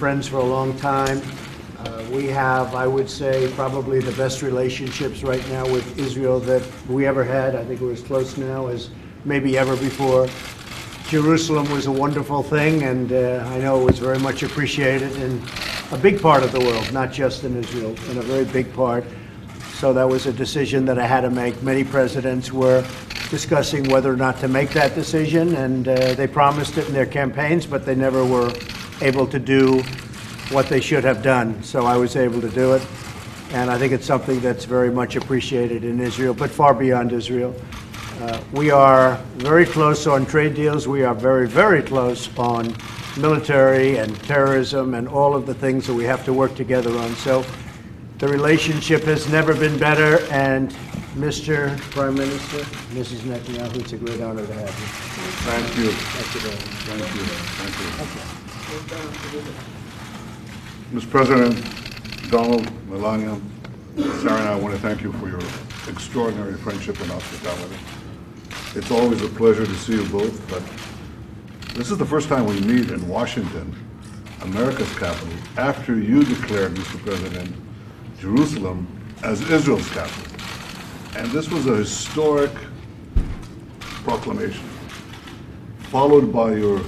friends for a long time. We have, I would say, probably the best relationships right now with Israel that we ever had. I think we're as close now as maybe ever before. Jerusalem was a wonderful thing, and I know it was very much appreciated in a big part of the world, not just in Israel, in a very big part. So that was a decision that I had to make. Many presidents were discussing whether or not to make that decision, and they promised it in their campaigns, but they never were able to do what they should have done. So I was able to do it, and I think it's something that's very much appreciated in Israel, but far beyond Israel. We are very close on trade deals. We are very, very close on military and terrorism and all of the things that we have to work together on. So the relationship has never been better, and Mr. Prime Minister, Mrs. Netanyahu, it's a great honor to have you. Thank you. Thank you very much. Thank you. Mr. President, Donald, Melania, Sarah and I want to thank you for your extraordinary friendship and hospitality. It's always a pleasure to see you both, but this is the first time we meet in Washington, America's capital, after you declared, Mr. President, Jerusalem as Israel's capital. And this was a historic proclamation, followed by your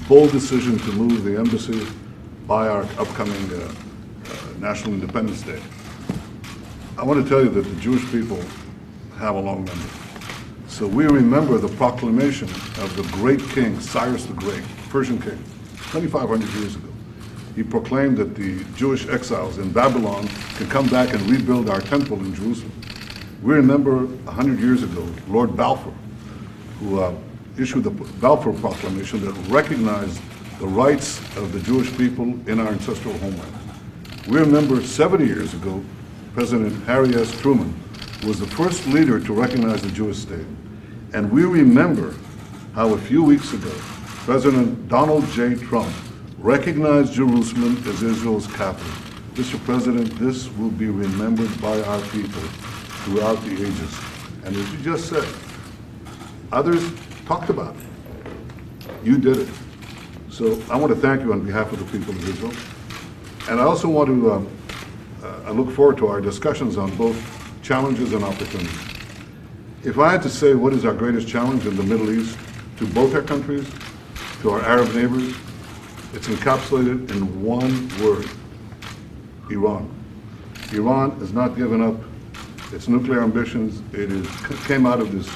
bold decision to move the embassy by our upcoming National Independence Day. I want to tell you that the Jewish people have a long memory. So we remember the proclamation of the great king, Cyrus the Great, Persian king, 2,500 years ago. He proclaimed that the Jewish exiles in Babylon could come back and rebuild our temple in Jerusalem. We remember 100 years ago, Lord Balfour, who issued the Balfour Proclamation that recognized the rights of the Jewish people in our ancestral homeland. We remember 70 years ago, President Harry S. Truman was the first leader to recognize the Jewish state. And we remember how a few weeks ago, President Donald J. Trump recognized Jerusalem as Israel's capital. Mr. President, this will be remembered by our people throughout the ages. And as you just said, others talked about it. You did it. So I want to thank you on behalf of the people of Israel. And I also want to I look forward to our discussions on both challenges and opportunities. If I had to say what is our greatest challenge in the Middle East to both our countries, to our Arab neighbors, it's encapsulated in one word: Iran. Iran has not given up its nuclear ambitions. It came out of this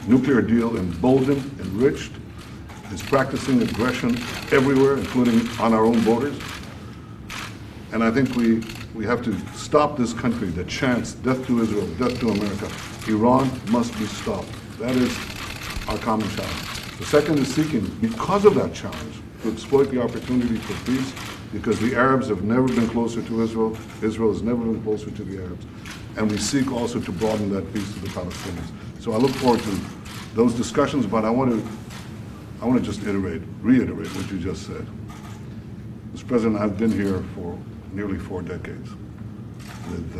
nuclear deal emboldened, enriched. It's practicing aggression everywhere, including on our own borders. And I think we have to stop this country that chants death to Israel, death to America. Iran must be stopped. That is our common challenge. The second is seeking, because of that challenge, to exploit the opportunity for peace, because the Arabs have never been closer to Israel. Israel has never been closer to the Arabs. And we seek also to broaden that peace to the Palestinians. So I look forward to those discussions, but I want to just reiterate what you just said. Mr. President, I've been here for nearly 4 decades with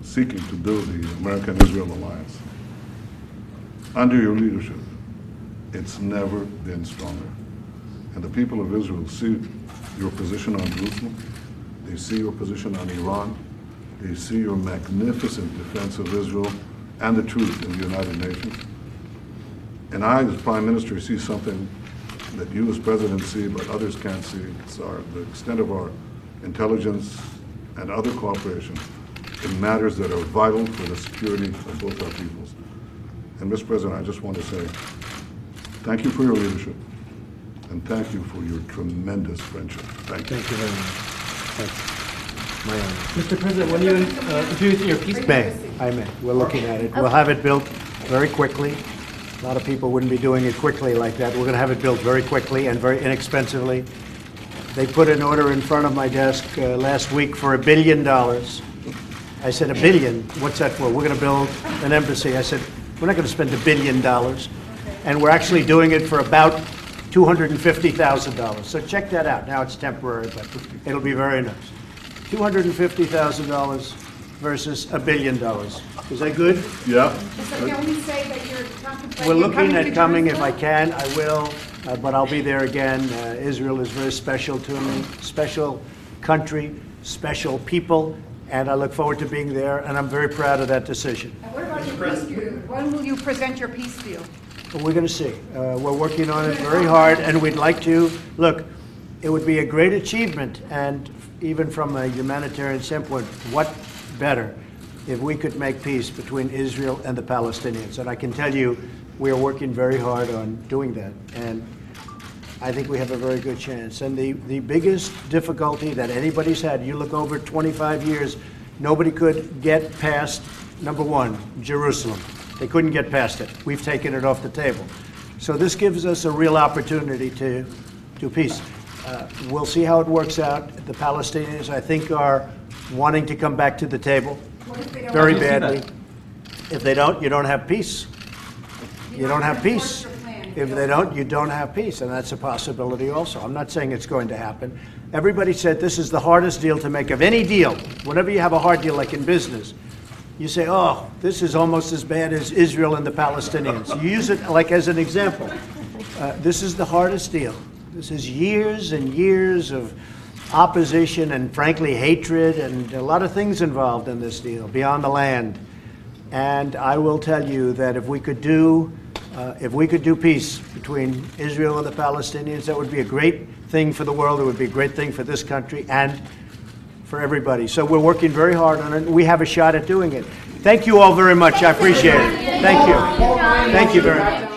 seeking to build the American-Israel alliance. Under your leadership, it's never been stronger. And the people of Israel see your position on Jerusalem, they see your position on Iran, they see your magnificent defense of Israel and the truth in the United Nations. And I, as Prime Minister, see something that you as President see, but others can't see. It's the extent of our intelligence and other cooperation in matters that are vital for the security of both our peoples. And Mr. President, I just want to say thank you for your leadership, and thank you for your tremendous friendship. Thank you. Thank you very much. Thank you. My honor. Mr. President, when you introduce your peace I may. We're looking at it. We'll have it built very quickly. A lot of people wouldn't be doing it quickly like that. We're going to have it built very quickly and very inexpensively. They put an order in front of my desk last week for $1 billion. I said, $1 billion? What's that for? We're going to build an embassy. I said, we're not going to spend $1 billion. And we're actually doing it for about $250,000. So check that out. Now it's temporary, but it'll be very nice. $250,000 versus $1 billion. Is that good? Yeah. So can we say that you're contemplating We're looking coming at to coming if I Jerusalem? can. I will. but I'll be there again. Israel is very special to me, special country, special people, and I look forward to being there, and I'm very proud of that decision. And what about your peace deal? When will you present your peace deal? But we're going to see. We're working on it very hard, and we'd like to. Look, it would be a great achievement, and even from a humanitarian standpoint, what better if we could make peace between Israel and the Palestinians. And I can tell you, we are working very hard on doing that, and I think we have a very good chance. And the biggest difficulty that anybody's had, you look over 25 years, nobody could get past, number one, Jerusalem. They couldn't get past it. We've taken it off the table. So this gives us a real opportunity to do peace. We'll see how it works out. The Palestinians, I think, are wanting to come back to the table very badly. If they don't, you don't have peace. You don't have peace. If they don't, you don't have peace, and that's a possibility also. I'm not saying it's going to happen. Everybody said this is the hardest deal to make of any deal. Whenever you have a hard deal, like in business, you say, oh, this is almost as bad as Israel and the Palestinians. You use it like as an example. This is the hardest deal. This is years and years of opposition and, frankly, hatred and a lot of things involved in this deal, beyond the land. And I will tell you that if we could do peace between Israel and the Palestinians, that would be a great thing for the world. It would be a great thing for this country and for everybody. So we're working very hard on it. We have a shot at doing it. Thank you all very much. I appreciate it. Thank you. Thank you very much.